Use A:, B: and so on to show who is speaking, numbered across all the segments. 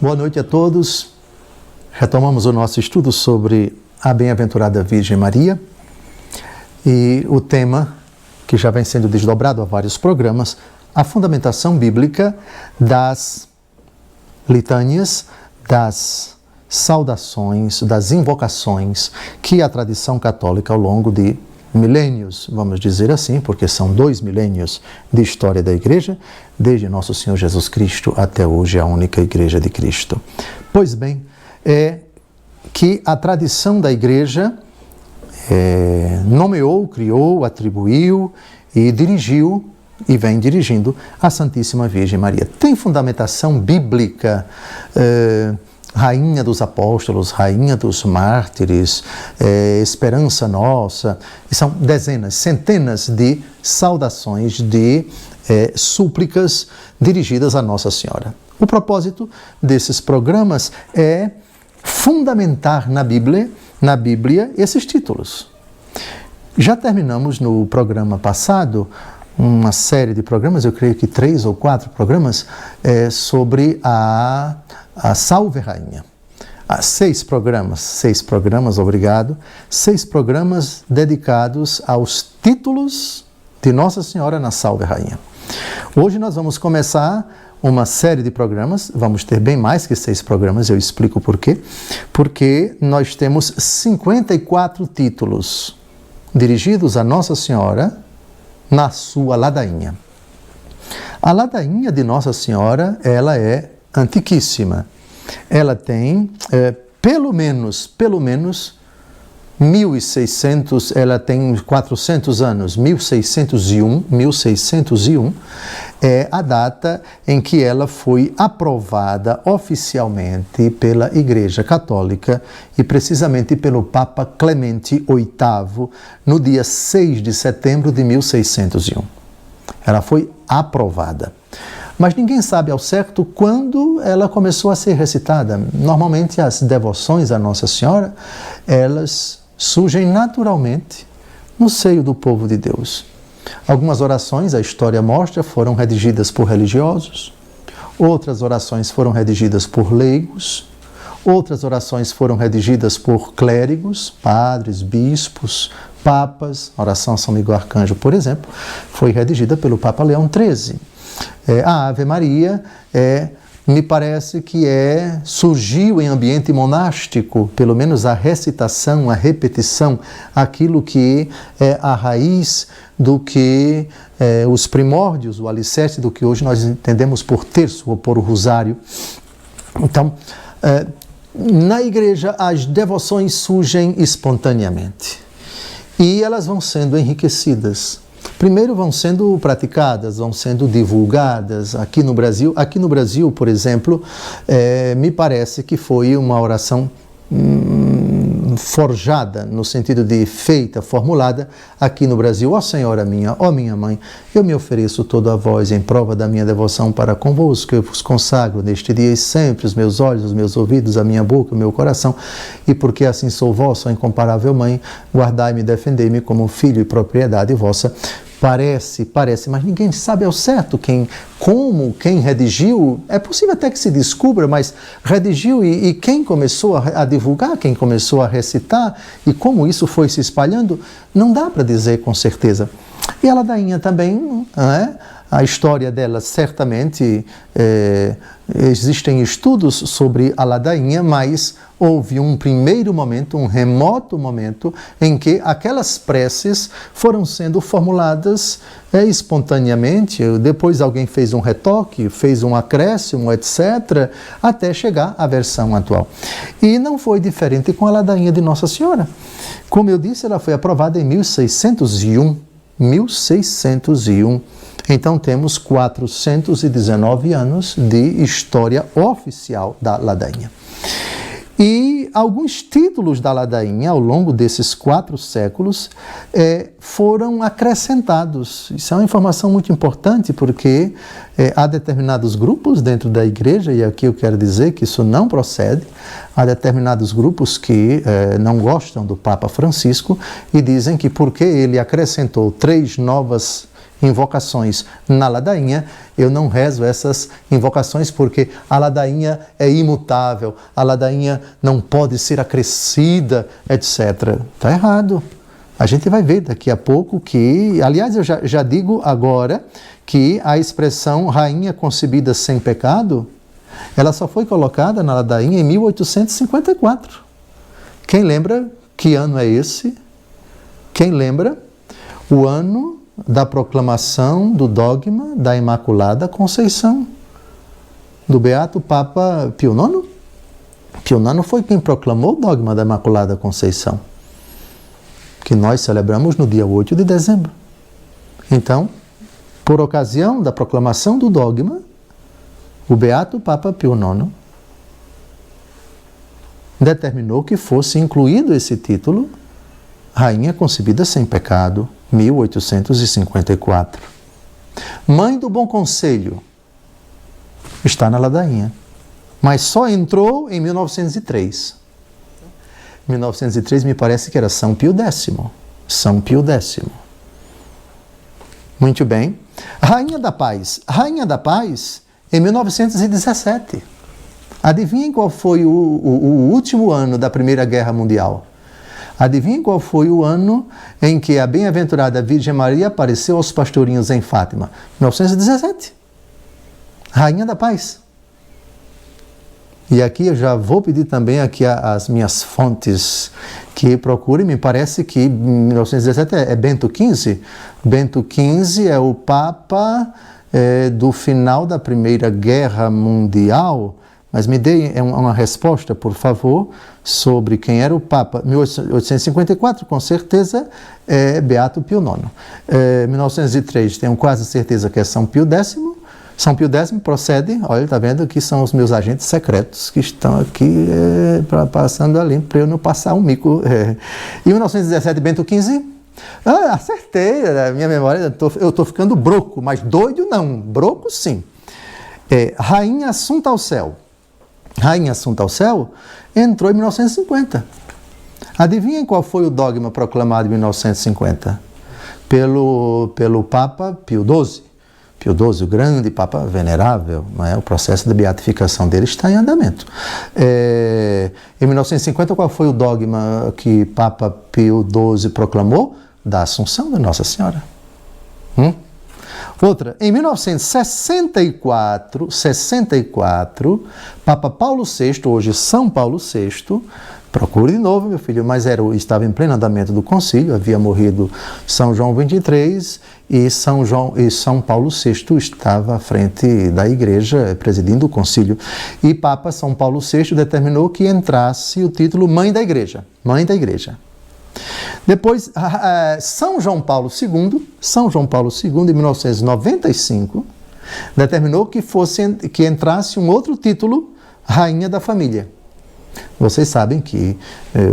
A: Boa noite a todos. Retomamos o nosso estudo sobre a Bem-aventurada Virgem Maria e o tema que já vem sendo desdobrado a vários programas, a fundamentação bíblica das litânias, das saudações, das invocações que a tradição católica ao longo de milênios, vamos dizer assim, porque são 2 milênios de história da Igreja, desde Nosso Senhor Jesus Cristo até hoje, a única Igreja de Cristo. Pois bem, é que a tradição da Igreja nomeou, criou, atribuiu e dirigiu e vem dirigindo a Santíssima Virgem Maria. Tem fundamentação bíblica, Rainha dos Apóstolos, Rainha dos Mártires, Esperança Nossa, e são dezenas, centenas de saudações, de súplicas dirigidas a Nossa Senhora. O propósito desses programas é fundamentar na Bíblia esses títulos. Já terminamos no programa passado uma série de programas, eu creio que 3 ou 4 programas, sobre a Salve Rainha. 6 programas, obrigado. 6 programas dedicados aos títulos de Nossa Senhora na Salve Rainha. Hoje nós vamos começar uma série de programas, vamos ter bem mais que 6 programas, eu explico por quê. Porque nós temos 54 títulos dirigidos a Nossa Senhora na sua ladainha. A ladainha de Nossa Senhora, ela é antiquíssima. Ela tem pelo menos 1600, ela tem 400 anos, 1601 é a data em que ela foi aprovada oficialmente pela Igreja Católica e precisamente pelo Papa Clemente VIII no dia 6 de setembro de 1601. Ela foi aprovada. Mas ninguém sabe ao certo quando ela começou a ser recitada. Normalmente as devoções à Nossa Senhora, elas surgem naturalmente no seio do povo de Deus. Algumas orações, a história mostra, foram redigidas por religiosos, outras orações foram redigidas por leigos, outras orações foram redigidas por clérigos, padres, bispos, papas. A oração a São Miguel Arcanjo, por exemplo, foi redigida pelo Papa Leão XIII. A Ave Maria me parece que surgiu em ambiente monástico, pelo menos a recitação, a repetição, aquilo que é a raiz do que os primórdios, o alicerce do que hoje nós entendemos por terço ou por rosário. Então, na igreja as devoções surgem espontaneamente e elas vão sendo enriquecidas. Primeiro vão sendo praticadas, vão sendo divulgadas aqui no Brasil. Aqui no Brasil, por exemplo, me parece que foi uma oração forjada, no sentido de feita, formulada aqui no Brasil. Ó Senhora minha, ó minha mãe, eu me ofereço todo a vós em prova da minha devoção para convosco, eu vos consagro neste dia e sempre os meus olhos, os meus ouvidos, a minha boca, o meu coração, e porque assim sou vossa incomparável mãe, guardai-me e defendei-me como filho e propriedade vossa. Parece, mas ninguém sabe ao certo quem redigiu. É possível até que se descubra, mas redigiu e quem começou a divulgar, quem começou a recitar e como isso foi se espalhando, não dá para dizer com certeza. E a ladainha também, a história dela certamente, existem estudos sobre a ladainha, mas houve um primeiro momento, um remoto momento, em que aquelas preces foram sendo formuladas espontaneamente, depois alguém fez um retoque, fez um acréscimo, etc., até chegar à versão atual. E não foi diferente com a ladainha de Nossa Senhora. Como eu disse, ela foi aprovada em 1601. Então temos 419 anos de história oficial da ladainha. E alguns títulos da ladainha, ao longo desses 4 séculos, foram acrescentados. Isso é uma informação muito importante, porque há determinados grupos dentro da igreja, e aqui eu quero dizer que isso não procede, há determinados grupos que não gostam do Papa Francisco e dizem que porque ele acrescentou 3 novas invocações na ladainha, eu não rezo essas invocações porque a ladainha é imutável, a ladainha não pode ser acrescida, etc. Está errado. A gente vai ver daqui a pouco que, aliás, eu já digo agora que a expressão rainha concebida sem pecado, ela só foi colocada na ladainha em 1854. Quem lembra que ano é esse? Quem lembra? O ano da proclamação do dogma da Imaculada Conceição, do Beato Papa Pio IX. Pio IX foi quem proclamou o dogma da Imaculada Conceição, que nós celebramos no dia 8 de dezembro. Então, por ocasião da proclamação do dogma, o Beato Papa Pio IX determinou que fosse incluído esse título, Rainha Concebida Sem Pecado, 1854. Mãe do Bom Conselho, está na ladainha, mas só entrou em 1903. 1903 me parece que era São Pio X. São Pio X. Muito bem. Rainha da Paz. Rainha da Paz em 1917. Adivinhem qual foi o último ano da Primeira Guerra Mundial? Adivinhem qual foi o ano em que a bem-aventurada Virgem Maria apareceu aos pastorinhos em Fátima? 1917. Rainha da Paz. E aqui eu já vou pedir também aqui as minhas fontes que procurem. Me parece que 1917 é Bento XV. Bento XV é o Papa do final da Primeira Guerra Mundial. Mas me dê uma resposta, por favor, sobre quem era o Papa. 1854, com certeza, é Beato Pio IX. 1903, tenho quase certeza que é São Pio X. São Pio X procede, olha, está vendo que são os meus agentes secretos que estão aqui passando ali para eu não passar um mico. E 1917, Bento XV? Acertei, a minha memória, eu estou ficando broco, mas doido não, broco sim. Rainha Assunta ao Céu. Rainha Assunta ao Céu entrou em 1950. Adivinhem qual foi o dogma proclamado em 1950? Pelo Papa Pio XII. Pio XII, o grande Papa venerável, não é? O processo de beatificação dele está em andamento. Em 1950, qual foi o dogma que Papa Pio XII proclamou? Da Assunção de Nossa Senhora. Outra, em 1964, Papa Paulo VI, hoje São Paulo VI, procure de novo, meu filho, mas estava em pleno andamento do concílio, havia morrido São João XXIII e São Paulo VI estava à frente da igreja, presidindo o concílio. E Papa São Paulo VI determinou que entrasse o título Mãe da Igreja. Mãe da Igreja. Depois, São João Paulo II, em 1995, determinou que entrasse um outro título, Rainha da Família. Vocês sabem que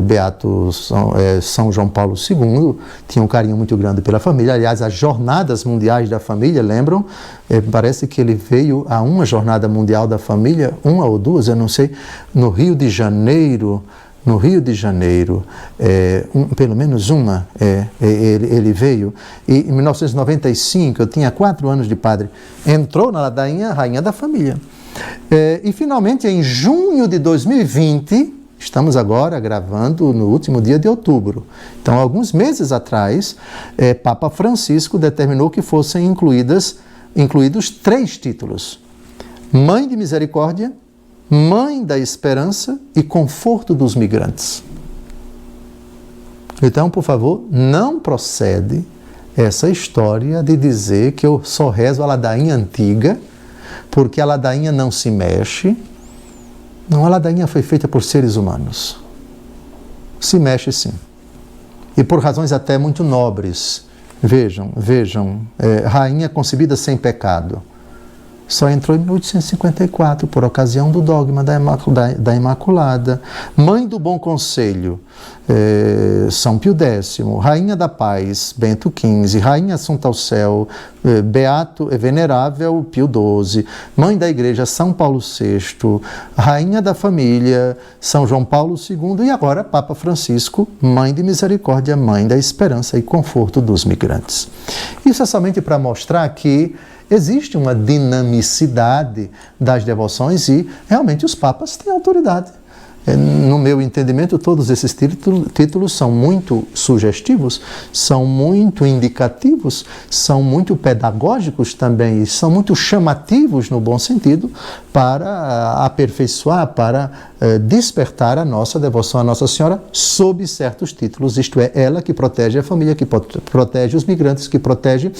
A: Beato São João Paulo II tinha um carinho muito grande pela família. Aliás, as Jornadas Mundiais da Família, lembram? Parece que ele veio a uma Jornada Mundial da Família, uma ou duas, eu não sei, no Rio de Janeiro, pelo menos uma, ele veio. E em 1995, eu tinha 4 anos de padre, entrou na ladainha Rainha da Família. E finalmente, em junho de 2020, estamos agora gravando no último dia de outubro. Então, alguns meses atrás, Papa Francisco determinou que fossem incluídos 3 títulos: Mãe de Misericórdia, Mãe da Esperança e Conforto dos Migrantes. Então, por favor, não procede essa história de dizer que eu só rezo a ladainha antiga, porque a ladainha não se mexe. Não, a ladainha foi feita por seres humanos. Se mexe sim. E por razões até muito nobres. Vejam, Rainha Concebida Sem Pecado. Só entrou em 1854, por ocasião do dogma da Imaculada. Mãe do Bom Conselho, São Pio X. Rainha da Paz, Bento XV. Rainha Assunta ao Céu, Beato e Venerável Pio XII. Mãe da Igreja, São Paulo VI. Rainha da Família, São João Paulo II. E agora, Papa Francisco, Mãe de Misericórdia, Mãe da Esperança e Conforto dos Migrantes. Isso é somente para mostrar que existe uma dinamicidade das devoções e realmente os papas têm autoridade. No meu entendimento, todos esses títulos são muito sugestivos, são muito indicativos, são muito pedagógicos também, e são muito chamativos no bom sentido para aperfeiçoar, para despertar a nossa devoção à Nossa Senhora sob certos títulos, isto é, ela que protege a família, que protege os migrantes, que protege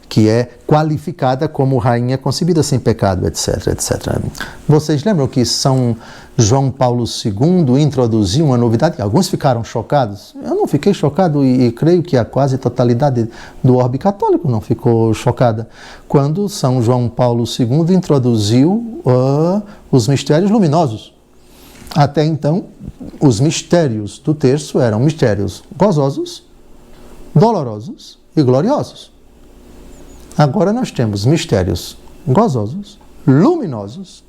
A: que é qualificada como rainha concebida sem pecado, etc, etc. Vocês lembram que São João Paulo II introduziu uma novidade? Alguns ficaram chocados. Eu não fiquei chocado e creio que a quase totalidade do orbe católico não ficou chocada. Quando São João Paulo II introduziu os mistérios luminosos. Até então, os mistérios do terço eram mistérios gozosos, dolorosos e gloriosos. Agora nós temos mistérios gozosos, luminosos,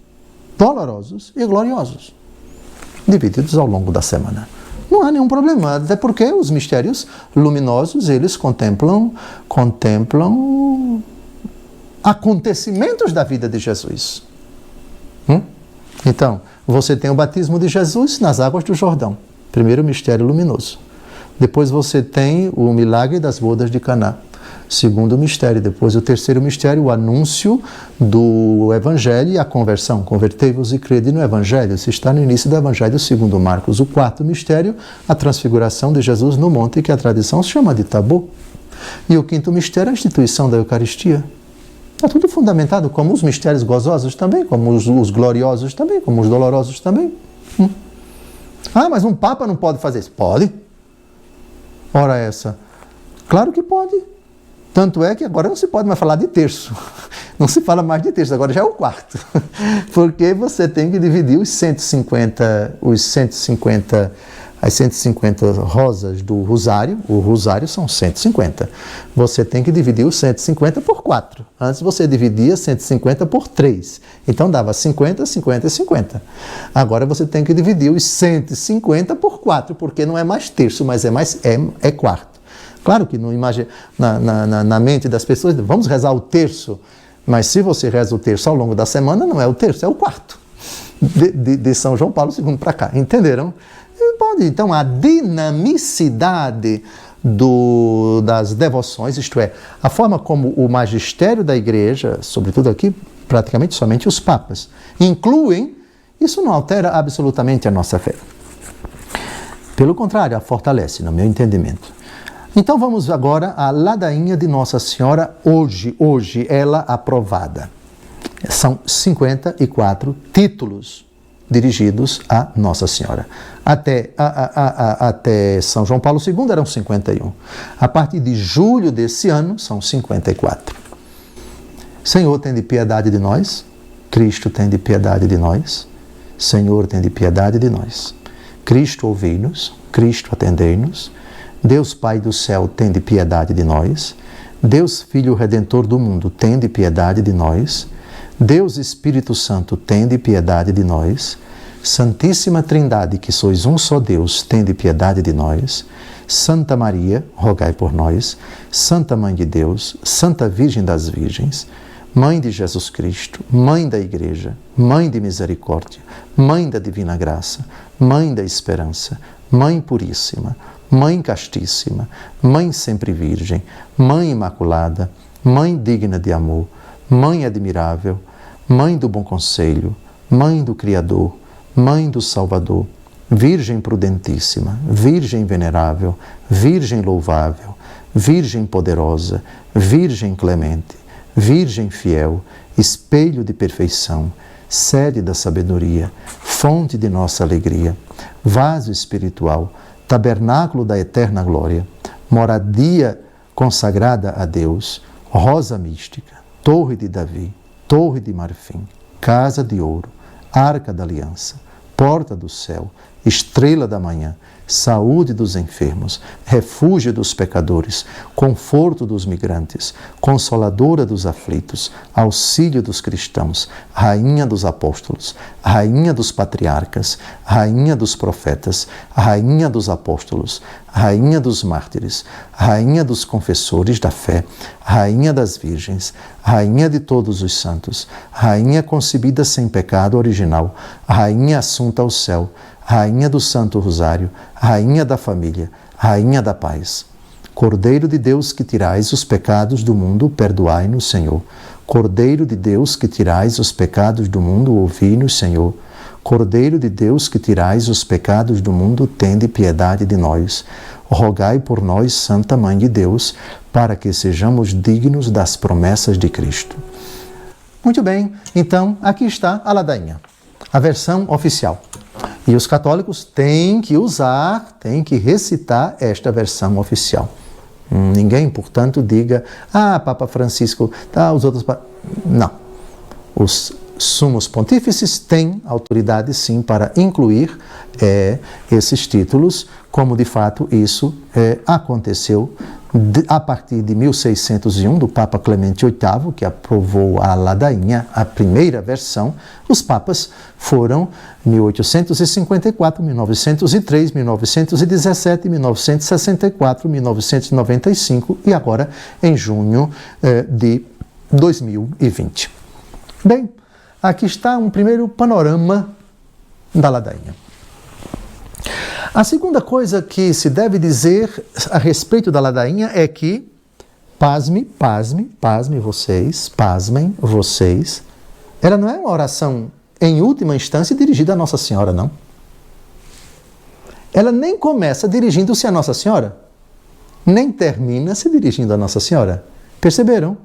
A: dolorosos e gloriosos, divididos ao longo da semana. Não há nenhum problema, até porque os mistérios luminosos, eles contemplam acontecimentos da vida de Jesus. Então, você tem o batismo de Jesus nas águas do Jordão, primeiro mistério luminoso. Depois você tem o milagre das bodas de Caná, segundo mistério. Depois o terceiro mistério, o anúncio do Evangelho e a conversão. Convertei-vos e crede no Evangelho. Isso está no início do Evangelho segundo Marcos. O quarto mistério, a transfiguração de Jesus no monte, que a tradição chama de Tabor. E o quinto mistério, a instituição da Eucaristia. Está tudo fundamentado, como os mistérios gozosos também, como os gloriosos também, como os dolorosos também. Ah, mas um Papa não pode fazer isso. Pode. Ora essa. Claro que pode. Tanto é que agora não se pode mais falar de terço. Não se fala mais de terço, agora já é o quarto. Porque você tem que dividir as 150 rosas do rosário. O rosário são 150. Você tem que dividir os 150 por 4. Antes você dividia 150 por 3. Então dava 50, 50 e 50. Agora você tem que dividir os 150 por 4, porque não é mais terço, mas é quarto. Claro que na mente das pessoas, vamos rezar o terço, mas se você reza o terço ao longo da semana, não é o terço, é o quarto. De São João Paulo II para cá, entenderam? Então, a dinamicidade das devoções, isto é, a forma como o magistério da Igreja, sobretudo aqui, praticamente somente os papas, incluem, isso não altera absolutamente a nossa fé. Pelo contrário, a fortalece, no meu entendimento. Então vamos agora à ladainha de Nossa Senhora, hoje ela aprovada. São 54 títulos dirigidos a Nossa Senhora. Até São João Paulo II eram 51. A partir de julho desse ano, são 54. Senhor, tem de piedade de nós. Cristo, tem de piedade de nós. Senhor, tem de piedade de nós. Cristo, ouvi-nos. Cristo, atendei-nos. Deus Pai do céu, tem de piedade de nós. Deus Filho Redentor do mundo, tem de piedade de nós. Deus Espírito Santo, tem de piedade de nós. Santíssima Trindade, que sois um só Deus, tem de piedade de nós. Santa Maria, rogai por nós. Santa Mãe de Deus, Santa Virgem das Virgens, Mãe de Jesus Cristo, Mãe da Igreja, Mãe de Misericórdia, Mãe da Divina Graça, Mãe da Esperança, Mãe Puríssima, Mãe Castíssima, Mãe Sempre Virgem, Mãe Imaculada, Mãe Digna de Amor, Mãe Admirável, Mãe do Bom Conselho, Mãe do Criador, Mãe do Salvador, Virgem Prudentíssima, Virgem Venerável, Virgem Louvável, Virgem Poderosa, Virgem Clemente, Virgem Fiel, Espelho de Perfeição, Sede da Sabedoria, Fonte de nossa alegria, Vaso espiritual, Tabernáculo da eterna glória, Moradia consagrada a Deus, Rosa mística, Torre de Davi, Torre de Marfim, Casa de Ouro, Arca da Aliança, Porta do Céu, Estrela da Manhã, Saúde dos enfermos, Refúgio dos pecadores, Conforto dos migrantes, Consoladora dos aflitos, Auxílio dos cristãos, Rainha dos apóstolos, Rainha dos patriarcas, Rainha dos profetas, Rainha dos apóstolos, Rainha dos mártires, Rainha dos confessores da fé, Rainha das virgens, Rainha de todos os santos, Rainha concebida sem pecado original, Rainha assunta ao céu, Rainha do Santo Rosário, Rainha da família, Rainha da paz. Cordeiro de Deus que tirais os pecados do mundo, perdoai-nos, Senhor. Cordeiro de Deus que tirais os pecados do mundo, ouvi-nos, Senhor. Cordeiro de Deus que tirais os pecados do mundo, tende piedade de nós. Rogai por nós, Santa Mãe de Deus, para que sejamos dignos das promessas de Cristo. Muito bem, então aqui está a ladainha, a versão oficial. E os católicos têm que usar, têm que recitar esta versão oficial. Ninguém, portanto, diga, Papa Francisco, os outros... Não. Os sumos pontífices têm autoridade, sim, para incluir esses títulos, como de fato isso aconteceu a partir de 1601, do Papa Clemente VIII, que aprovou a ladainha, a primeira versão. Os papas foram 1854, 1903, 1917, 1964, 1995 e agora em junho de 2020. Bem, aqui está um primeiro panorama da ladainha. A segunda coisa que se deve dizer a respeito da ladainha é que, pasmem vocês, ela não é uma oração, em última instância, dirigida a Nossa Senhora, não. Ela nem começa dirigindo-se a Nossa Senhora, nem termina se dirigindo a Nossa Senhora. Perceberam?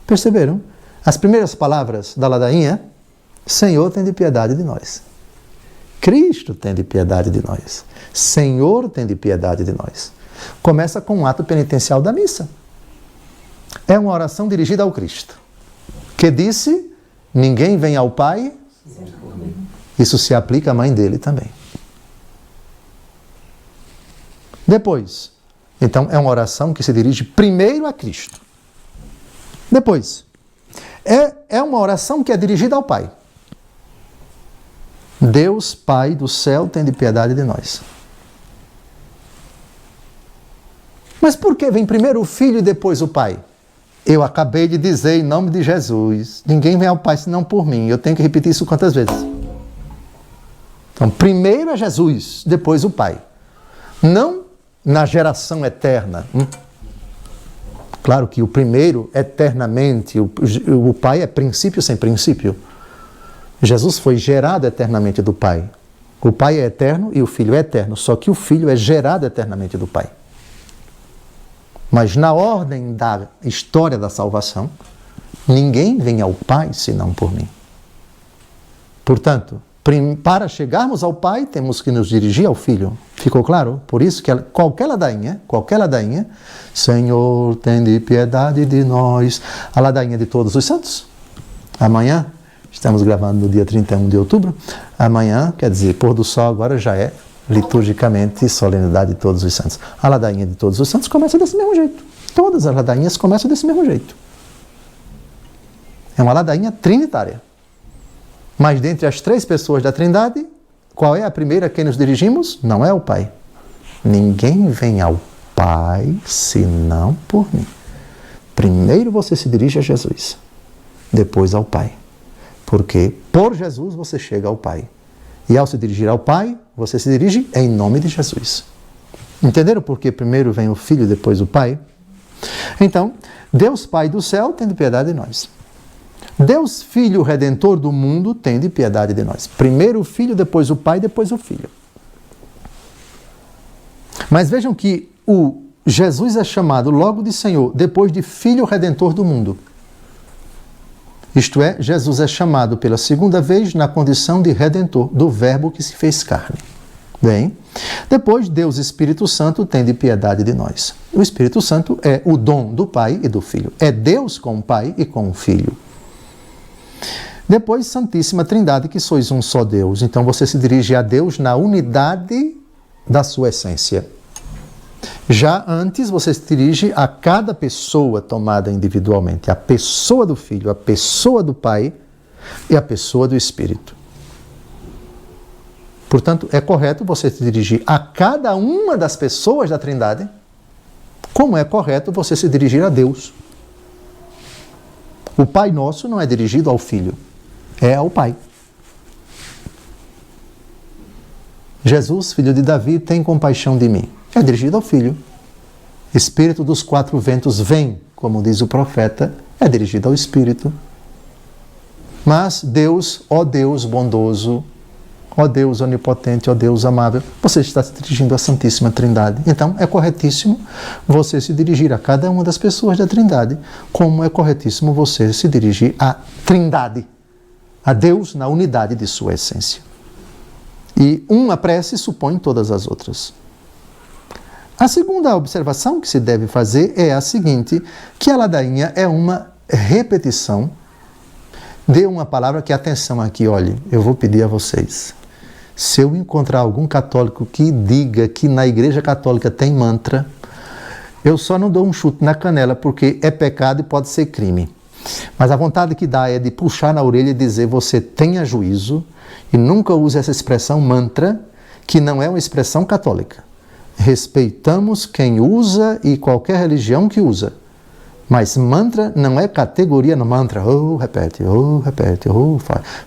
A: Perceberam? As primeiras palavras da ladainha, Senhor, tende piedade de nós. Cristo tende piedade de nós. Senhor tende piedade de nós. Começa com um ato penitencial da missa. É uma oração dirigida ao Cristo, que disse, ninguém vem ao Pai. Isso se aplica à mãe dele também. Depois, então, é uma oração que se dirige primeiro a Cristo. Depois, é uma oração que é dirigida ao Pai. Deus, Pai do céu, tende piedade de nós. Mas por que vem primeiro o Filho e depois o Pai? Eu acabei de dizer em nome de Jesus, ninguém vem ao Pai senão por mim. Eu tenho que repetir isso quantas vezes? Então, primeiro é Jesus, depois o Pai. Não na geração eterna. Claro que o primeiro, eternamente, o Pai é princípio sem princípio. Jesus foi gerado eternamente do Pai. O Pai é eterno e o Filho é eterno, só que o Filho é gerado eternamente do Pai. Mas na ordem da história da salvação, ninguém vem ao Pai senão por mim. Portanto, para chegarmos ao Pai, temos que nos dirigir ao Filho. Ficou claro? Por isso que qualquer ladainha, Senhor, tende piedade de nós, a ladainha de todos os santos. Amanhã, estamos gravando no dia 31 de outubro, amanhã, quer dizer, pôr do sol agora já é liturgicamente solenidade de todos os santos. A ladainha de todos os santos começa desse mesmo jeito. Todas as ladainhas começam desse mesmo jeito. É uma ladainha trinitária. Mas dentre as três pessoas da Trindade, qual é a primeira a quem nos dirigimos? Não é o Pai. Ninguém vem ao Pai senão por mim. Primeiro você se dirige a Jesus, depois ao Pai. Porque por Jesus você chega ao Pai. E ao se dirigir ao Pai, você se dirige em nome de Jesus. Entenderam por que primeiro vem o Filho e depois o Pai? Então, Deus Pai do céu, tende piedade de nós. Deus Filho Redentor do mundo, tende piedade de nós. Primeiro o Filho, depois o Pai, depois o Filho. Mas vejam que o Jesus é chamado logo de Senhor, depois de Filho Redentor do mundo. Isto é, Jesus é chamado pela segunda vez na condição de Redentor, do Verbo que se fez carne. Bem, depois Deus Espírito Santo tende piedade de nós. O Espírito Santo é o dom do Pai e do Filho. É Deus com o Pai e com o Filho. Depois, Santíssima Trindade, que sois um só Deus. Então você se dirige a Deus na unidade da sua essência. Já antes, você se dirige a cada pessoa tomada individualmente. A pessoa do Filho, a pessoa do Pai e a pessoa do Espírito. Portanto, é correto você se dirigir a cada uma das pessoas da Trindade, como é correto você se dirigir a Deus. O Pai Nosso não é dirigido ao Filho, é ao Pai. Jesus, filho de Davi, tem compaixão de mim. É dirigido ao Filho. Espírito dos quatro ventos vem, como diz o profeta, é dirigido ao Espírito. Mas Deus, ó Deus bondoso, ó Deus onipotente, ó Deus amável, você está se dirigindo à Santíssima Trindade. Então, é corretíssimo você se dirigir a cada uma das pessoas da Trindade, como é corretíssimo você se dirigir à Trindade, a Deus na unidade de sua essência. E uma prece supõe todas as outras. A segunda observação que se deve fazer é a seguinte, que a ladainha é uma repetição de uma palavra que, atenção aqui, olhe, eu vou pedir a vocês. Se eu encontrar algum católico que diga que na Igreja Católica tem mantra, eu só não dou um chute na canela, porque é pecado e pode ser crime. Mas a vontade que dá é de puxar na orelha e dizer, você tenha juízo, e nunca use essa expressão mantra, que não é uma expressão católica. Respeitamos quem usa e qualquer religião que usa. Mas mantra não é categoria no mantra. Repete,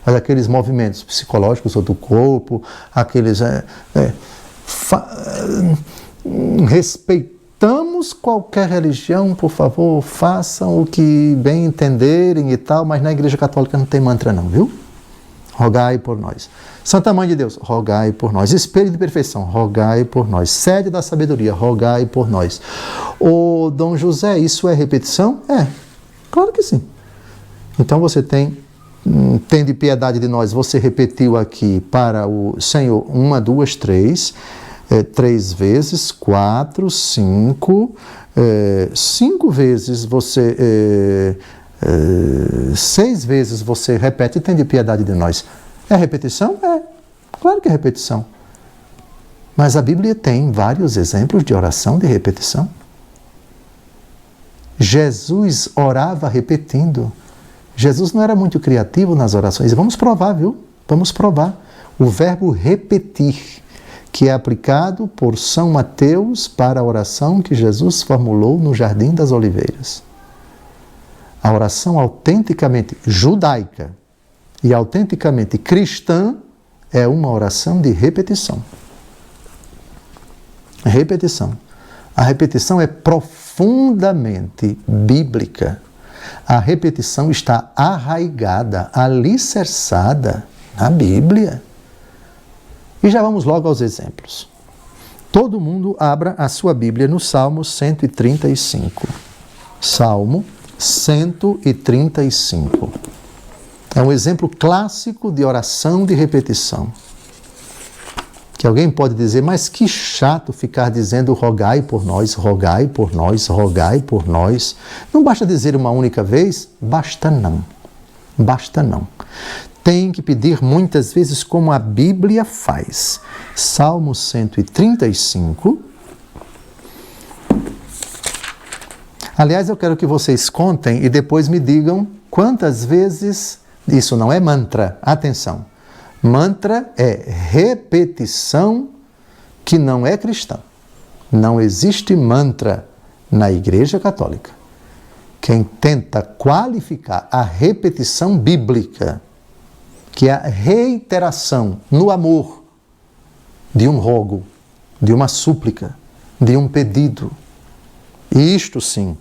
A: faz aqueles movimentos psicológicos ou do corpo, aqueles... Respeitamos qualquer religião, por favor, façam o que bem entenderem e tal, mas na Igreja Católica não tem mantra não, viu? Rogai por nós. Santa Mãe de Deus, rogai por nós. Espelho de perfeição, rogai por nós. Sede da sabedoria, rogai por nós. Ô, Dom José, isso é repetição? É, claro que sim. Então você tem de piedade de nós. Você repetiu aqui para o Senhor 1, 2, 3, 3 vezes, 4, 5, 5 vezes você... 6 vezes você repete e tem de piedade de nós. É repetição? É, claro que é repetição. Mas a Bíblia tem vários exemplos de oração de repetição. Jesus orava repetindo. Jesus não era muito criativo nas orações. Vamos provar, viu? Vamos provar. O verbo repetir, que é aplicado por São Mateus para a oração que Jesus formulou no Jardim das Oliveiras. A oração autenticamente judaica e autenticamente cristã é uma oração de repetição. Repetição. A repetição é profundamente bíblica. A repetição está arraigada, alicerçada na Bíblia. E já vamos logo aos exemplos. Todo mundo abra a sua Bíblia no Salmo 135. Salmo 135. É um exemplo clássico de oração de repetição. Que alguém pode dizer, mas que chato ficar dizendo rogai por nós, rogai por nós, rogai por nós. Não basta dizer uma única vez? Basta não. Basta não. Tem que pedir muitas vezes como a Bíblia faz. Salmo 135. Aliás, eu quero que vocês contem e depois me digam quantas vezes... Isso não é mantra, atenção. Mantra é repetição que não é cristã. Não existe mantra na Igreja Católica. Quem tenta qualificar a repetição bíblica, que é a reiteração no amor de um rogo, de uma súplica, de um pedido, isto sim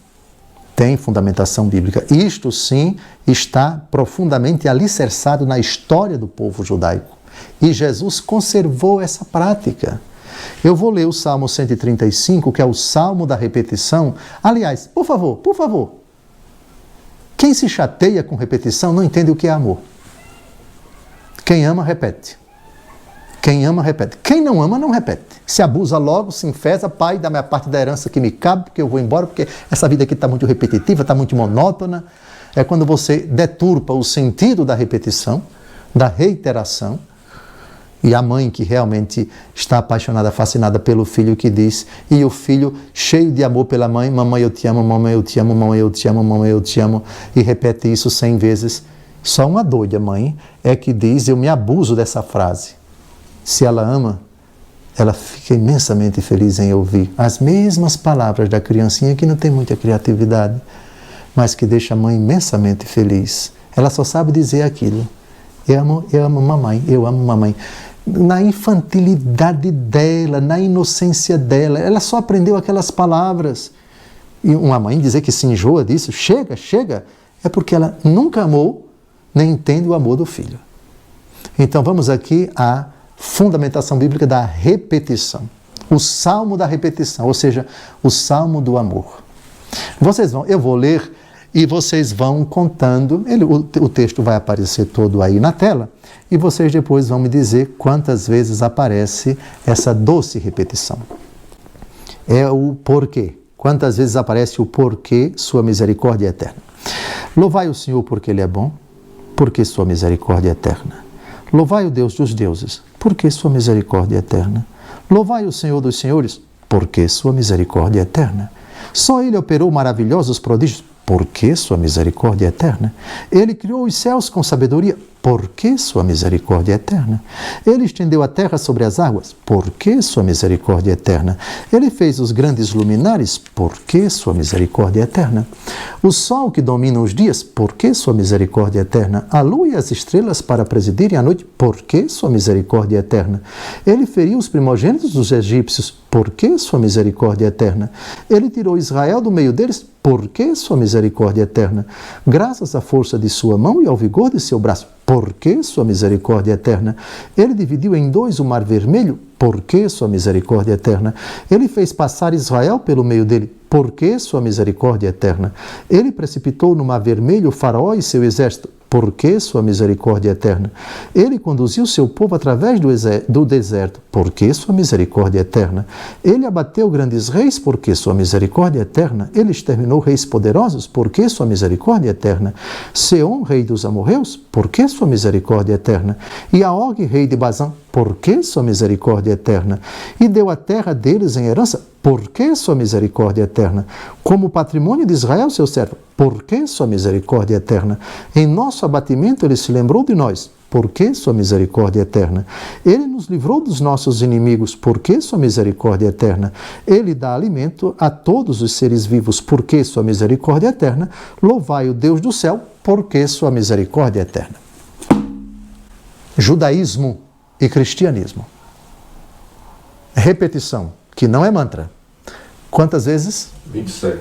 A: tem fundamentação bíblica. Isto sim está profundamente alicerçado na história do povo judaico. E Jesus conservou essa prática. Eu vou ler o Salmo 135, que é o Salmo da repetição. Aliás, por favor, quem se chateia com repetição não entende o que é amor. Quem ama, repete. Quem ama, repete. Quem não ama, não repete. Se abusa logo, se enfesa, pai, dá minha parte da herança que me cabe, porque eu vou embora, porque essa vida aqui está muito repetitiva, está muito monótona. É quando você deturpa o sentido da repetição, da reiteração. E a mãe que realmente está apaixonada, fascinada pelo filho que diz, e o filho cheio de amor pela mãe, mamãe eu te amo, mamãe eu te amo, mamãe eu te amo, mamãe eu te amo, e repete isso 100 vezes. Só uma doida mãe é que diz, eu me abuso dessa frase. Se ela ama, ela fica imensamente feliz em ouvir as mesmas palavras da criancinha que não tem muita criatividade, mas que deixa a mãe imensamente feliz. Ela só sabe dizer aquilo. Eu amo mamãe, eu amo mamãe. Na infantilidade dela, na inocência dela, ela só aprendeu aquelas palavras. E uma mãe dizer que se enjoa disso, chega, é porque ela nunca amou, nem entende o amor do filho. Então vamos aqui à fundamentação bíblica da repetição. O salmo da repetição, ou seja, o salmo do amor. Eu vou ler e vocês vão contando, o texto vai aparecer todo aí na tela, e vocês depois vão me dizer quantas vezes aparece essa doce repetição. É o porquê. Quantas vezes aparece o porquê, sua misericórdia é eterna. Louvai o Senhor porque Ele é bom, porque sua misericórdia é eterna. Louvai o Deus dos deuses, porque sua misericórdia é eterna. Louvai o Senhor dos senhores, porque sua misericórdia é eterna. Só Ele operou maravilhosos prodígios, porque sua misericórdia é eterna. Ele criou os céus com sabedoria, porque sua misericórdia é eterna. Ele estendeu a terra sobre as águas, porque sua misericórdia é eterna. Ele fez os grandes luminares, porque sua misericórdia é eterna. O sol que domina os dias, porque sua misericórdia é eterna. A lua e as estrelas para presidirem a noite, porque sua misericórdia é eterna. Ele feriu os primogênitos dos egípcios, porque sua misericórdia é eterna. Ele tirou Israel do meio deles, porque sua misericórdia é eterna. Graças à força de sua mão e ao vigor de seu braço, porque sua misericórdia é eterna. Ele dividiu em dois o mar vermelho, porque sua misericórdia é eterna. Ele fez passar Israel pelo meio dele, porque sua misericórdia é eterna. Ele precipitou no mar vermelho o faraó e seu exército, porque sua misericórdia é eterna. Ele conduziu seu povo através do deserto, porque sua misericórdia é eterna. Ele abateu grandes reis, porque sua misericórdia é eterna. Ele exterminou reis poderosos, porque sua misericórdia é eterna. Seom, rei dos amorreus, porque sua misericórdia é eterna. E a Og, rei de Bazã, porque sua misericórdia é eterna. E deu a terra deles em herança, porque sua misericórdia é eterna. Como patrimônio de Israel, seu servo, porque sua misericórdia é eterna. Em nosso abatimento ele se lembrou de nós, porque sua misericórdia é eterna. Ele nos livrou dos nossos inimigos, porque sua misericórdia é eterna. Ele dá alimento a todos os seres vivos, porque sua misericórdia é eterna. Louvai o Deus do céu, porque sua misericórdia é eterna. Judaísmo e cristianismo. Repetição, que não é mantra. Quantas vezes?
B: 26.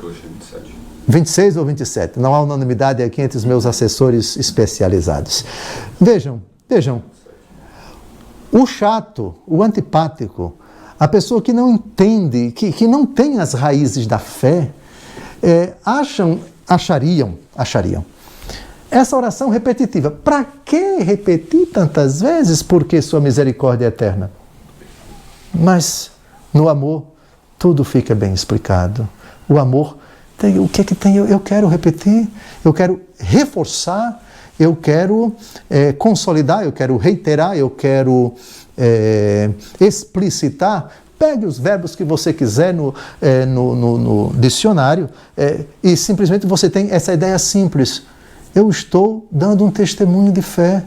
B: Eu achei 27.
A: 26 ou 27? Não há unanimidade aqui entre os meus assessores especializados. Vejam. O chato, o antipático, a pessoa que não entende, que não tem as raízes da fé, achariam essa oração repetitiva. Para que repetir tantas vezes? Porque sua misericórdia é eterna. Mas no amor tudo fica bem explicado. O amor tem, o que é que tem? Eu quero repetir, eu quero reforçar, eu quero consolidar, eu quero reiterar, eu quero explicitar. Pegue os verbos que você quiser no dicionário e simplesmente você tem essa ideia simples. Eu estou dando um testemunho de fé.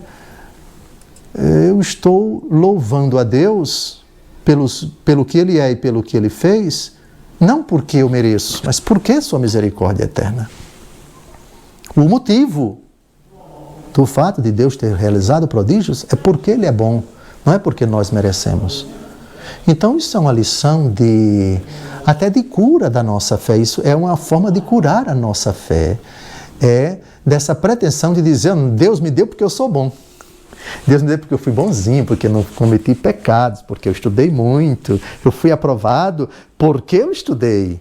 A: Eu estou louvando a Deus pelo que Ele é e pelo que Ele fez, não porque eu mereço, mas porque sua misericórdia é eterna. O motivo do fato de Deus ter realizado prodígios é porque Ele é bom, não é porque nós merecemos. Então isso é uma lição até de cura da nossa fé, isso é uma forma de curar a nossa fé, dessa pretensão de dizer, Deus me deu porque eu sou bom. Deus me deu porque eu fui bonzinho, porque eu não cometi pecados, porque eu estudei muito, eu fui aprovado porque eu estudei.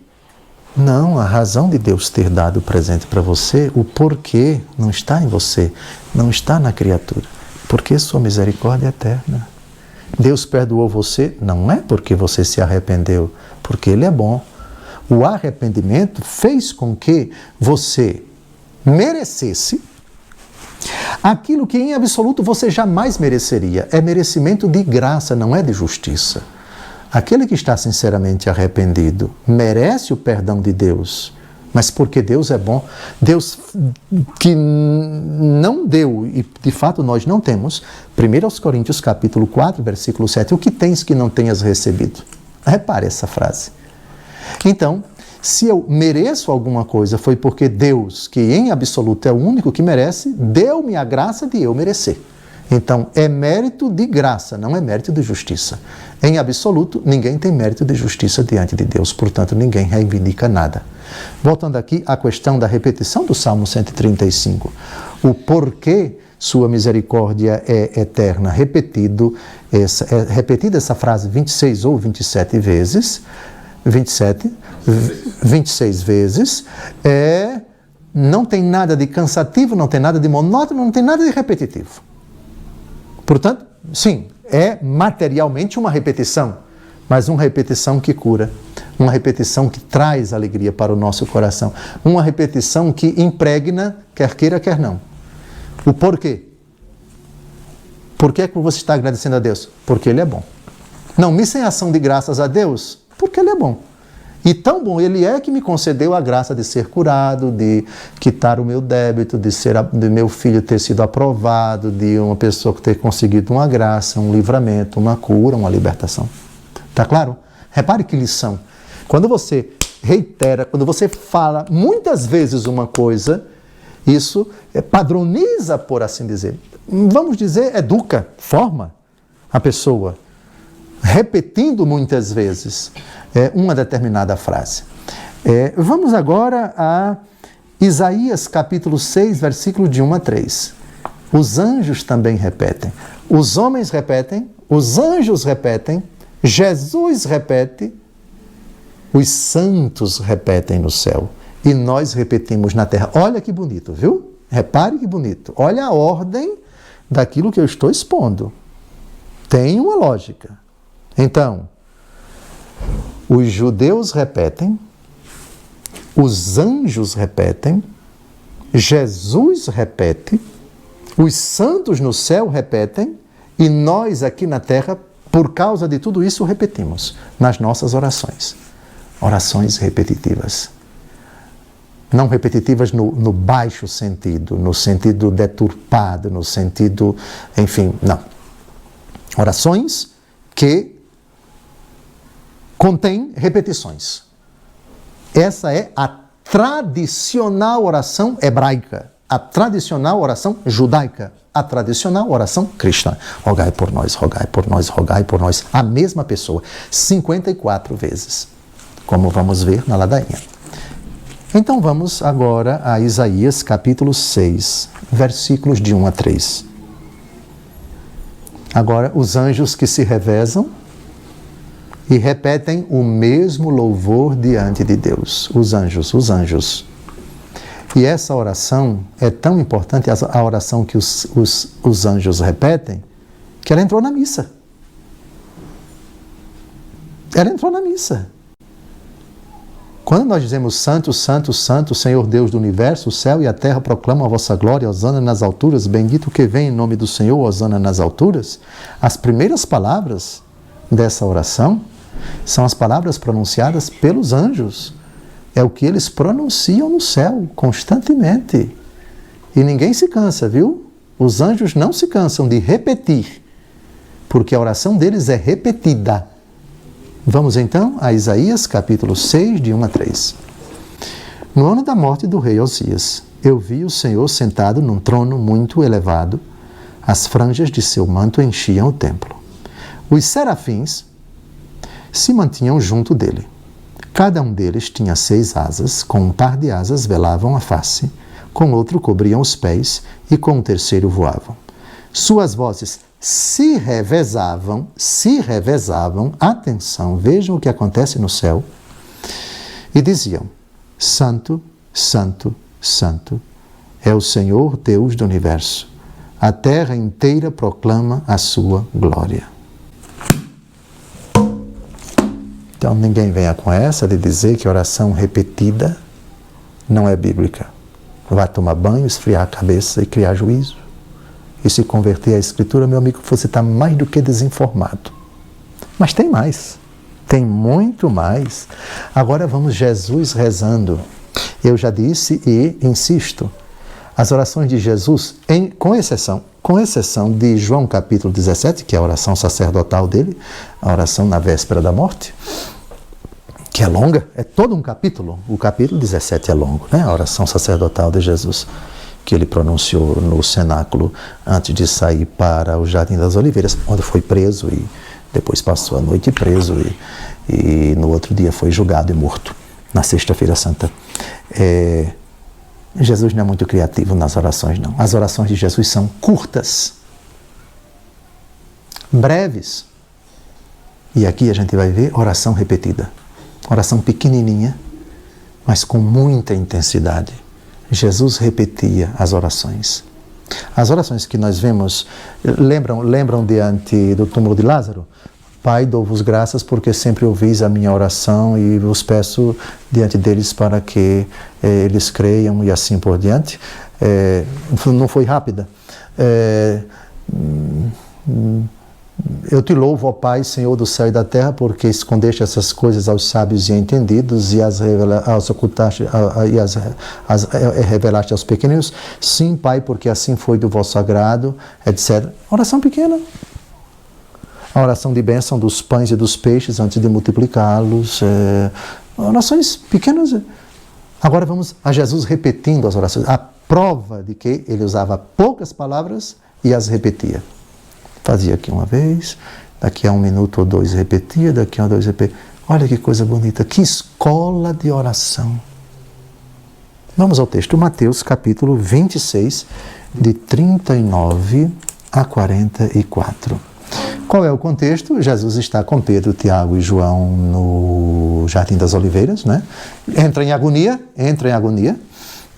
A: Não, a razão de Deus ter dado o presente para você, o porquê não está em você, não está na criatura, porque sua misericórdia é eterna. Deus perdoou você? Não é porque você se arrependeu, porque Ele é bom. O arrependimento fez com que você merecesse aquilo que em absoluto você jamais mereceria. É merecimento de graça, não é de justiça. Aquele que está sinceramente arrependido merece o perdão de Deus, mas porque Deus é bom. Deus que não deu, e de fato nós não temos, 1 Coríntios capítulo 4, versículo 7, o que tens que não tenhas recebido? Repare essa frase. Então, se eu mereço alguma coisa, foi porque Deus, que em absoluto é o único que merece, deu-me a graça de eu merecer. Então, é mérito de graça, não é mérito de justiça. Em absoluto, ninguém tem mérito de justiça diante de Deus, portanto, ninguém reivindica nada. Voltando aqui à questão da repetição do Salmo 135. O porquê sua misericórdia é eterna, repetida essa frase 26 ou 27 vezes, 26 vezes, não tem nada de cansativo, não tem nada de monótono, não tem nada de repetitivo. Portanto, sim, é materialmente uma repetição, mas uma repetição que cura, uma repetição que traz alegria para o nosso coração, uma repetição que impregna, quer queira, quer não. O porquê? Por que é que você está agradecendo a Deus? Porque Ele é bom. Não, me sem ação de graças a Deus, porque Ele é bom. E tão bom Ele é que me concedeu a graça de ser curado, de quitar o meu débito, de meu filho ter sido aprovado, de uma pessoa ter conseguido uma graça, um livramento, uma cura, uma libertação. Tá claro? Repare que lição. Quando você reitera, quando você fala muitas vezes uma coisa, isso padroniza, por assim dizer. Vamos dizer, educa, forma a pessoa, repetindo muitas vezes uma determinada frase. Vamos agora a Isaías capítulo 6, versículo de 1 a 3. Os anjos também repetem. Os homens repetem, os anjos repetem, Jesus repete, os santos repetem no céu e nós repetimos na terra. Olha que bonito, viu? Repare que bonito. Olha a ordem daquilo que eu estou expondo. Tem uma lógica. Então, os judeus repetem, os anjos repetem, Jesus repete, os santos no céu repetem e nós aqui na terra, por causa de tudo isso, repetimos nas nossas orações. Orações repetitivas. Não repetitivas no baixo sentido, no sentido deturpado, no sentido, enfim, não. Orações que contém repetições. Essa é a tradicional oração hebraica, a tradicional oração judaica, a tradicional oração cristã. Rogai por nós, rogai por nós, rogai por nós. A mesma pessoa, 54 vezes, como vamos ver na ladainha. Então vamos agora a Isaías capítulo 6, versículos de 1 a 3. Agora, os anjos que se revezam e repetem o mesmo louvor diante de Deus. Os anjos. E essa oração é tão importante, a oração que os anjos repetem, que ela entrou na missa. Ela entrou na missa. Quando nós dizemos Santo, Santo, Santo, Senhor Deus do Universo, o céu e a terra proclamam a vossa glória, hosana nas alturas, bendito que vem em nome do Senhor, hosana nas alturas, as primeiras palavras dessa oração são as palavras pronunciadas pelos anjos. É o que eles pronunciam no céu constantemente. E ninguém se cansa, viu? Os anjos não se cansam de repetir, porque a oração deles é repetida. Vamos então a Isaías capítulo 6, de 1 a 3. No ano da morte do rei Osias, eu vi o Senhor sentado num trono muito elevado, as franjas de seu manto enchiam o templo. Os serafins se mantinham junto dele. Cada um deles tinha 6 asas, com um par de asas velavam a face, com outro cobriam os pés e com o terceiro voavam. Suas vozes se revezavam, atenção, vejam o que acontece no céu, e diziam, Santo, Santo, Santo, é o Senhor Deus do Universo. A terra inteira proclama a sua glória. Então ninguém venha com essa de dizer que oração repetida não é bíblica. Vai tomar banho, esfriar a cabeça e criar juízo. E se converter à Escritura, meu amigo, você está mais do que desinformado. Mas tem mais. Tem muito mais. Agora vamos Jesus rezando. Eu já disse e insisto, as orações de Jesus, com exceção de João capítulo 17, que é a oração sacerdotal dele, a oração na véspera da morte, que é longa, é todo um capítulo. O capítulo 17 é longo, né? A oração sacerdotal de Jesus, que ele pronunciou no cenáculo antes de sair para o Jardim das Oliveiras, onde foi preso e depois passou a noite preso e no outro dia foi julgado e morto, na Sexta-feira Santa. Jesus não é muito criativo nas orações, não. As orações de Jesus são curtas, breves. E aqui a gente vai ver oração repetida. Oração pequenininha, mas com muita intensidade. Jesus repetia as orações. As orações que nós vemos, lembram diante do túmulo de Lázaro? Pai, dou-vos graças porque sempre ouvis a minha oração e vos peço diante deles para que eles creiam e assim por diante. Não foi rápida. Eu te louvo, ó Pai, Senhor do céu e da terra, porque escondeste essas coisas aos sábios e entendidos e as ocultaste e as revelaste aos pequeninos. Sim, Pai, porque assim foi do vosso agrado, etc. Oração pequena. A oração de bênção dos pães e dos peixes antes de multiplicá-los. Orações pequenas. Agora vamos a Jesus repetindo as orações. A prova de que ele usava poucas palavras e as repetia. Fazia aqui uma vez, daqui a 1 minuto ou 2 repetia, daqui a 2 repetia. Olha que coisa bonita, que escola de oração. Vamos ao texto, Mateus capítulo 26, de 39 a 44. Qual é o contexto? Jesus está com Pedro, Tiago e João no Jardim das Oliveiras, né? Entra em agonia,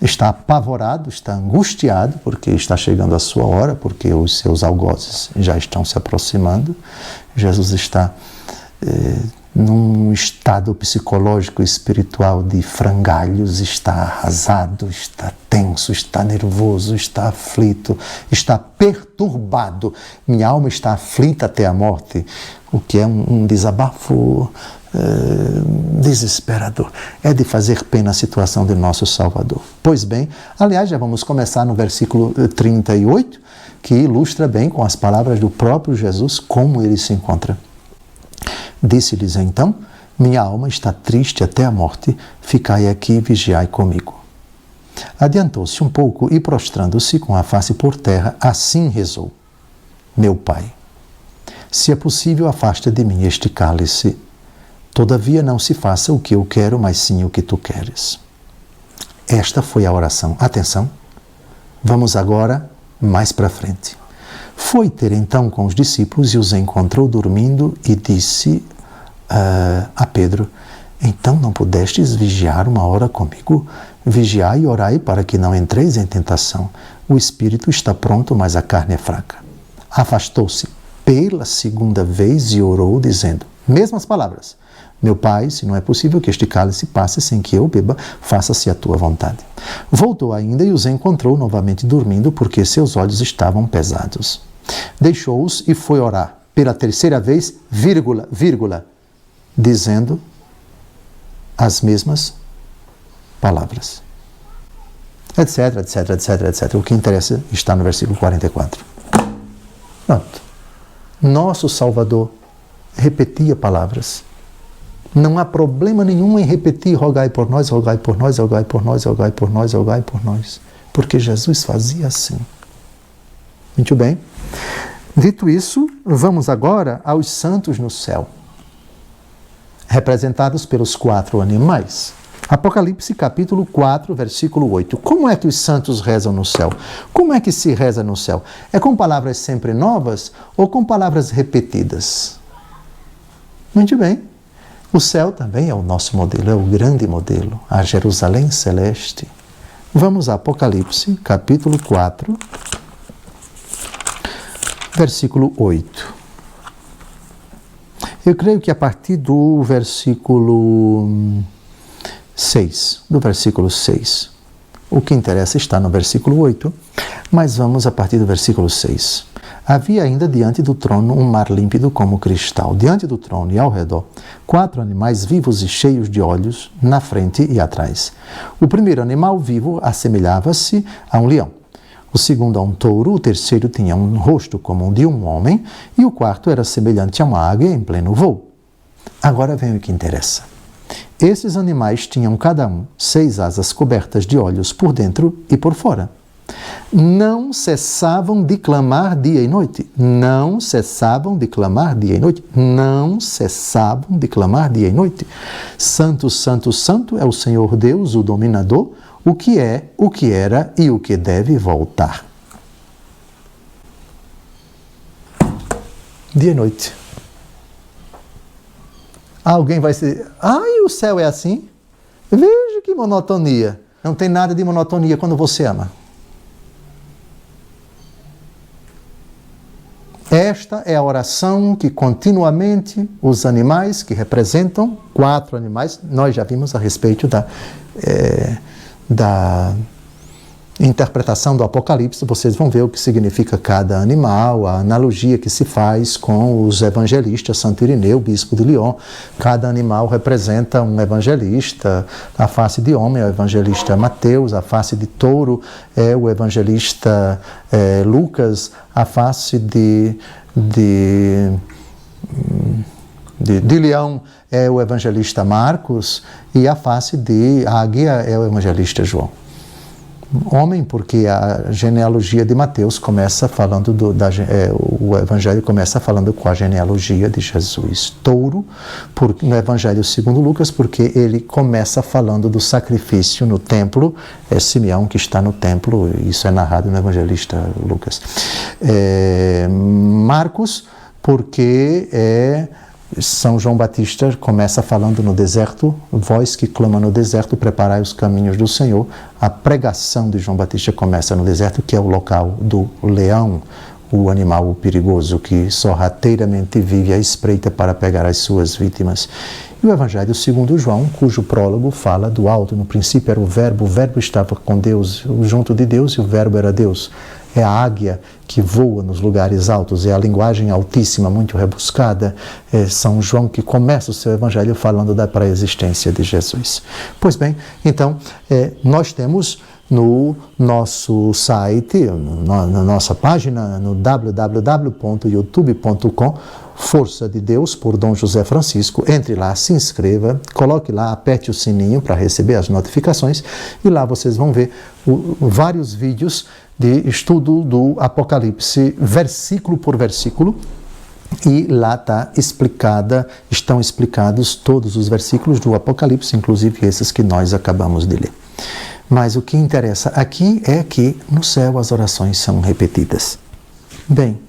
A: está apavorado, está angustiado, porque está chegando a sua hora, porque os seus algozes já estão se aproximando. Jesus está num estado psicológico e espiritual de frangalhos, está arrasado, está tenso, está nervoso, está aflito, está perturbado. Minha alma está aflita até a morte, o que é um desabafo desesperador. É de fazer pena a situação de nosso Salvador. Pois bem, aliás, já vamos começar no versículo 38, que ilustra bem com as palavras do próprio Jesus como ele se encontra. Disse-lhes então, minha alma está triste até a morte, ficai aqui e vigiai comigo. Adiantou-se um pouco e prostrando-se com a face por terra, assim rezou. Meu Pai, se é possível, afasta de mim este cálice. Todavia não se faça o que eu quero, mas sim o que tu queres. Esta foi a oração. Atenção, vamos agora mais para frente. Foi ter então com os discípulos e os encontrou dormindo e disse a Pedro, então não pudestes vigiar 1 hora comigo? Vigiai e orai para que não entreis em tentação. O espírito está pronto, mas a carne é fraca. Afastou-se pela 2ª vez e orou, dizendo, mesmas palavras, meu Pai, se não é possível que este cálice passe sem que eu beba, faça-se a tua vontade. Voltou ainda e os encontrou novamente dormindo, porque seus olhos estavam pesados. Deixou-os e foi orar pela 3ª vez, dizendo as mesmas palavras. Etc, etc, etc, etc. O que interessa está no versículo 44. Pronto. Nosso Salvador repetia palavras. Não há problema nenhum em repetir, rogai por nós, rogai por nós, rogai por nós, rogai por nós, rogai por nós. Porque Jesus fazia assim. Muito bem. Dito isso, vamos agora aos santos no céu, representados pelos 4 animais. Apocalipse capítulo 4, versículo 8. Como é que os santos rezam no céu? Como é que se reza no céu? É com palavras sempre novas ou com palavras repetidas? Muito bem. O céu também é o nosso modelo, é o grande modelo, a Jerusalém celeste. Vamos a Apocalipse, capítulo 4, versículo 8. Eu creio que a partir do versículo 6, o que interessa está no versículo 8, mas vamos a partir do versículo 6. Havia ainda diante do trono um mar límpido como cristal. Diante do trono e ao redor, 4 animais vivos e cheios de olhos, na frente e atrás. O primeiro animal vivo assemelhava-se a um leão. O segundo a um touro, o terceiro tinha um rosto como o de um homem, e o quarto era semelhante a uma águia em pleno voo. Agora vem o que interessa. Esses animais tinham cada um 6 asas cobertas de olhos por dentro e por fora. Não cessavam de clamar dia e noite. Não cessavam de clamar dia e noite. Não cessavam de clamar dia e noite. Santo, santo, santo é o Senhor Deus, o dominador, o que é, o que era e o que deve voltar. Dia e noite. Alguém vai dizer, o céu é assim? Veja que monotonia. Não tem nada de monotonia quando você ama. Esta é a oração que continuamente os animais que representam 4 animais, nós já vimos a respeito da interpretação do Apocalipse, vocês vão ver o que significa cada animal, a analogia que se faz com os evangelistas, Santo Irineu, bispo de Lyon. Cada animal representa um evangelista, a face de homem é o evangelista Mateus, a face de touro é o evangelista Lucas, a face de leão é o evangelista Marcos e a face de águia é o evangelista João. Homem, porque a genealogia de Mateus começa falando o Evangelho começa falando com a genealogia de Jesus. Touro, no Evangelho segundo Lucas, porque ele começa falando do sacrifício no templo, é Simeão que está no templo, isso é narrado no evangelista Lucas. Marcos, porque São João Batista começa falando no deserto, voz que clama no deserto, preparai os caminhos do Senhor. A pregação de João Batista começa no deserto, que é o local do leão, o animal perigoso que sorrateiramente vive à espreita para pegar as suas vítimas. E o Evangelho segundo João, cujo prólogo fala do alto. No princípio era o Verbo estava com Deus, junto de Deus, e o Verbo era Deus. É a águia que voa nos lugares altos, é a linguagem altíssima, muito rebuscada. É São João que começa o seu evangelho falando da pré-existência de Jesus. Pois bem, então, nós temos no nosso site, na nossa página, no www.youtube.com, Força de Deus, por Dom José Francisco. Entre lá, se inscreva, coloque lá, aperte o sininho para receber as notificações e lá vocês vão ver vários vídeos de estudo do Apocalipse, versículo por versículo, e lá estão explicados todos os versículos do Apocalipse, inclusive esses que nós acabamos de ler. Mas o que interessa aqui é que no céu as orações são repetidas. Bem,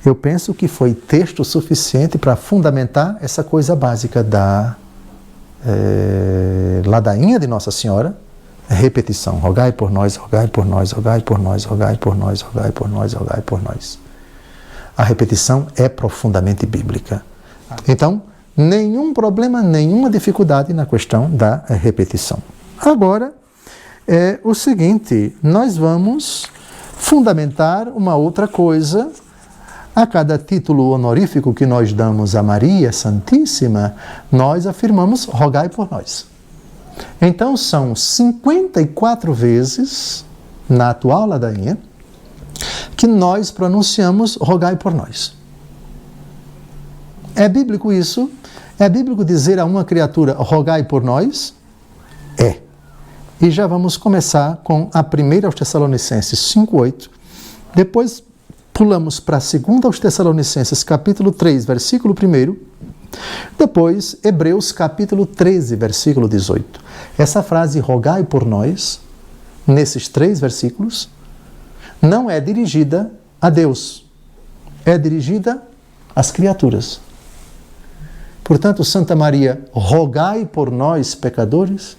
A: eu penso que foi texto suficiente para fundamentar essa coisa básica da ladainha de Nossa Senhora, repetição. Rogai por nós, rogai por nós, rogai por nós, rogai por nós, rogai por nós, rogai por nós. A repetição é profundamente bíblica. Então, nenhum problema, nenhuma dificuldade na questão da repetição. Agora, é o seguinte, nós vamos fundamentar uma outra coisa. A cada título honorífico que nós damos a Maria Santíssima, nós afirmamos, rogai por nós. Então, são 54 vezes, na atual ladainha, que nós pronunciamos, rogai por nós. É bíblico isso? É bíblico dizer a uma criatura, rogai por nós? É. E já vamos começar com a primeira aos Tessalonicenses 5:8. Depois pulamos para a segunda aos Tessalonicenses, capítulo 3, versículo 1. Depois, Hebreus, capítulo 13, versículo 18. Essa frase, rogai por nós, nesses 3 versículos, não é dirigida a Deus. É dirigida às criaturas. Portanto, Santa Maria, rogai por nós, pecadores,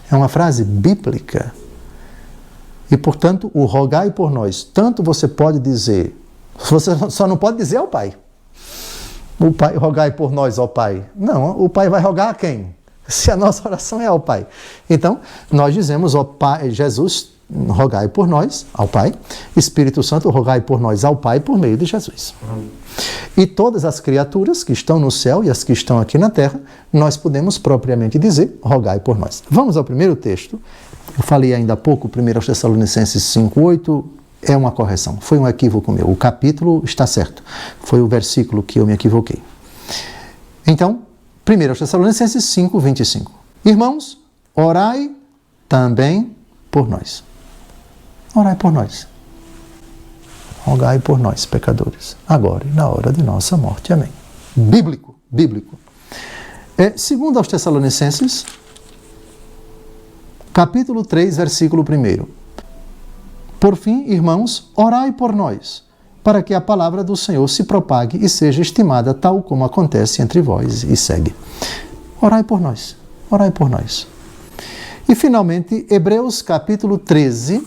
A: é uma frase bíblica. E, portanto, o rogai por nós, tanto você pode dizer, você só não pode dizer ao Pai. o Pai, rogai por nós, ó Pai. Não, o Pai vai rogar a quem? Se a nossa oração é ao Pai. Então, nós dizemos, ó Pai, Jesus, rogai por nós, ao Pai. Espírito Santo, rogai por nós, ao Pai, por meio de Jesus. E todas as criaturas que estão no céu e as que estão aqui na terra, nós podemos propriamente dizer, rogai por nós. Vamos ao primeiro texto. Eu falei ainda há pouco, 1 Tessalonicenses 5:8, é uma correção. Foi um equívoco meu. O capítulo está certo. Foi o versículo que eu me equivoquei. Então, 1 Tessalonicenses 5:25. Irmãos, orai também por nós. Orai por nós. Rogai por nós, pecadores, agora e na hora de nossa morte. Amém. Bíblico. Segundo aos Tessalonicenses, capítulo 3, versículo 1. Por fim, irmãos, orai por nós, para que a palavra do Senhor se propague e seja estimada tal como acontece entre vós. E segue. Orai por nós. Orai por nós. E, finalmente, Hebreus capítulo 13,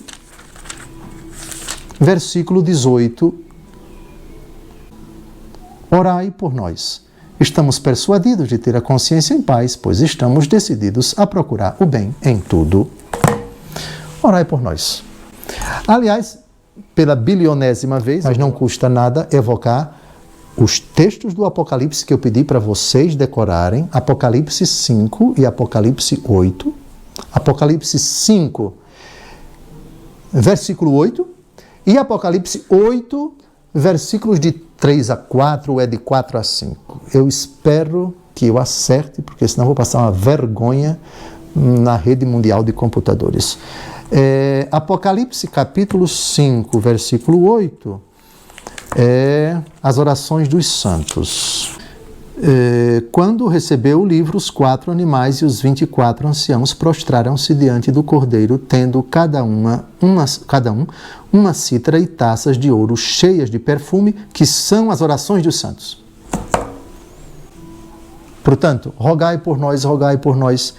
A: versículo 18. Orai por nós. Estamos persuadidos de ter a consciência em paz, pois estamos decididos a procurar o bem em tudo. Orai por nós. Aliás, pela bilionésima vez, mas não custa nada evocar os textos do Apocalipse que eu pedi para vocês decorarem, Apocalipse 5 e Apocalipse 8. Apocalipse 5, versículo 8, e Apocalipse 8, versículos de 3 a 4, ou é de 4 a 5. Eu espero que eu acerte, porque senão vou passar uma vergonha na rede mundial de computadores. Apocalipse capítulo 5, versículo 8, as orações dos santos. Quando recebeu o livro, os 4 animais e os 24 anciãos prostraram-se diante do Cordeiro, tendo cada um uma cítara e taças de ouro cheias de perfume, que são as orações dos santos. Portanto, rogai por nós,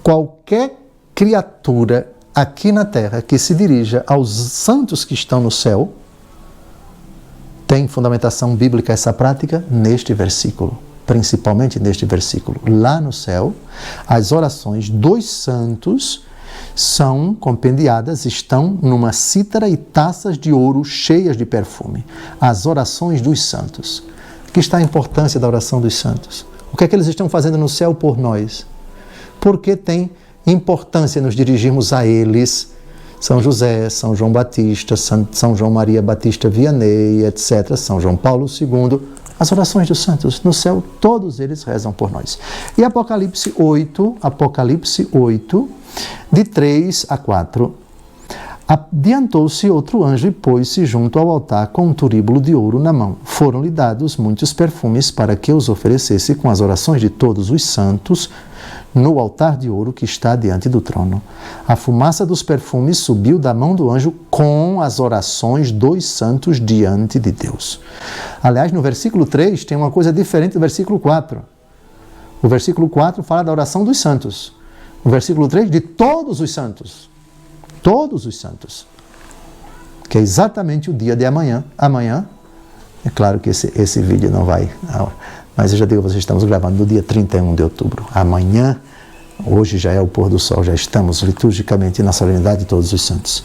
A: qualquer criatura aqui na terra que se dirija aos santos que estão no céu, tem fundamentação bíblica essa prática neste versículo. Principalmente neste versículo. Lá no céu, as orações dos santos são compendiadas, estão numa cítara e taças de ouro cheias de perfume. As orações dos santos. Aqui está a importância da oração dos santos. O que é que eles estão fazendo no céu por nós? Porque tem importância nos dirigirmos a eles. São José, São João Batista, São João Maria Batista Vianney, etc. São João Paulo II. As orações dos santos no céu, todos eles rezam por nós. E Apocalipse 8, de 3 a 4. Adiantou-se outro anjo e pôs-se junto ao altar com um turíbulo de ouro na mão. Foram-lhe dados muitos perfumes para que os oferecesse com as orações de todos os santos no altar de ouro que está diante do trono. A fumaça dos perfumes subiu da mão do anjo com as orações dos santos diante de Deus. Aliás, no versículo 3 tem uma coisa diferente do versículo 4. O versículo 4 fala da oração dos santos. O versículo 3 de todos os santos. Todos os santos. Que é exatamente o dia de amanhã. Amanhã, é claro que esse vídeo não vai... Mas eu já digo, vocês estamos gravando no dia 31 de outubro. Amanhã, hoje já é o pôr do sol, já estamos liturgicamente na solenidade de todos os santos.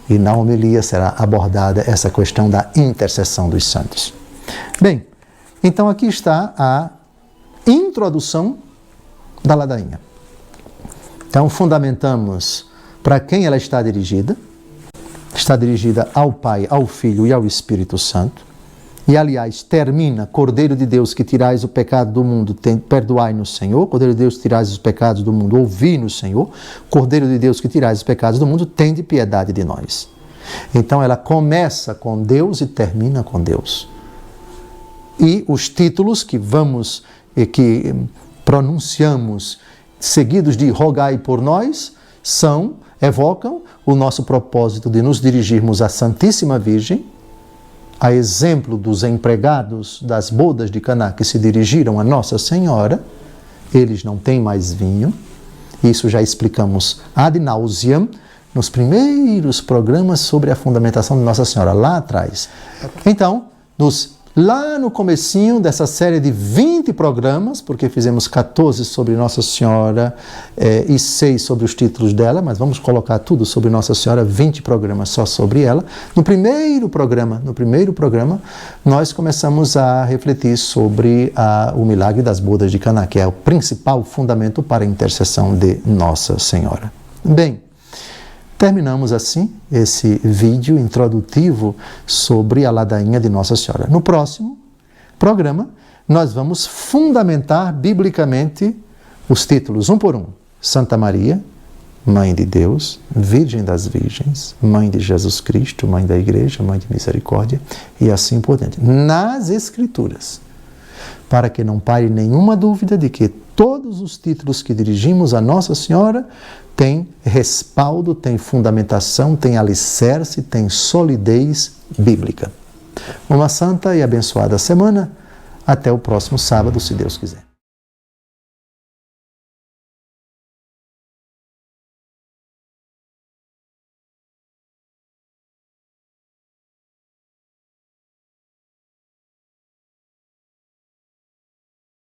A: E na homilia será abordada essa questão da intercessão dos santos. Bem, então aqui está a introdução da ladainha. Então fundamentamos para quem ela está dirigida. Está dirigida ao Pai, ao Filho e ao Espírito Santo. E, aliás, termina, Cordeiro de Deus que tirais o pecado do mundo, perdoai-nos, Senhor. Cordeiro de Deus que tirais os pecados do mundo, ouvi-nos, Senhor. Cordeiro de Deus que tirais os pecados do mundo, tende piedade de nós. Então, ela começa com Deus e termina com Deus. E os títulos que pronunciamos, seguidos de rogai por nós, evocam o nosso propósito de nos dirigirmos à Santíssima Virgem, a exemplo dos empregados das bodas de Caná que se dirigiram a Nossa Senhora. Eles não têm mais vinho. Isso já explicamos ad nauseam nos primeiros programas sobre a fundamentação de Nossa Senhora, lá atrás. Então, nos Lá no comecinho dessa série de 20 programas, porque fizemos 14 sobre Nossa Senhora e 6 sobre os títulos dela, mas vamos colocar tudo sobre Nossa Senhora, 20 programas só sobre ela. No primeiro programa, nós começamos a refletir sobre o milagre das bodas de Caná, que é o principal fundamento para a intercessão de Nossa Senhora. Bem, terminamos assim esse vídeo introdutivo sobre a ladainha de Nossa Senhora. No próximo programa, nós vamos fundamentar biblicamente os títulos, um por um. Santa Maria, Mãe de Deus, Virgem das Virgens, Mãe de Jesus Cristo, Mãe da Igreja, Mãe de Misericórdia, e assim por diante. Nas Escrituras, para que não pare nenhuma dúvida de que todos os títulos que dirigimos a Nossa Senhora têm respaldo, têm fundamentação, têm alicerce, têm solidez bíblica. Uma santa e abençoada semana. Até o próximo sábado, se Deus quiser.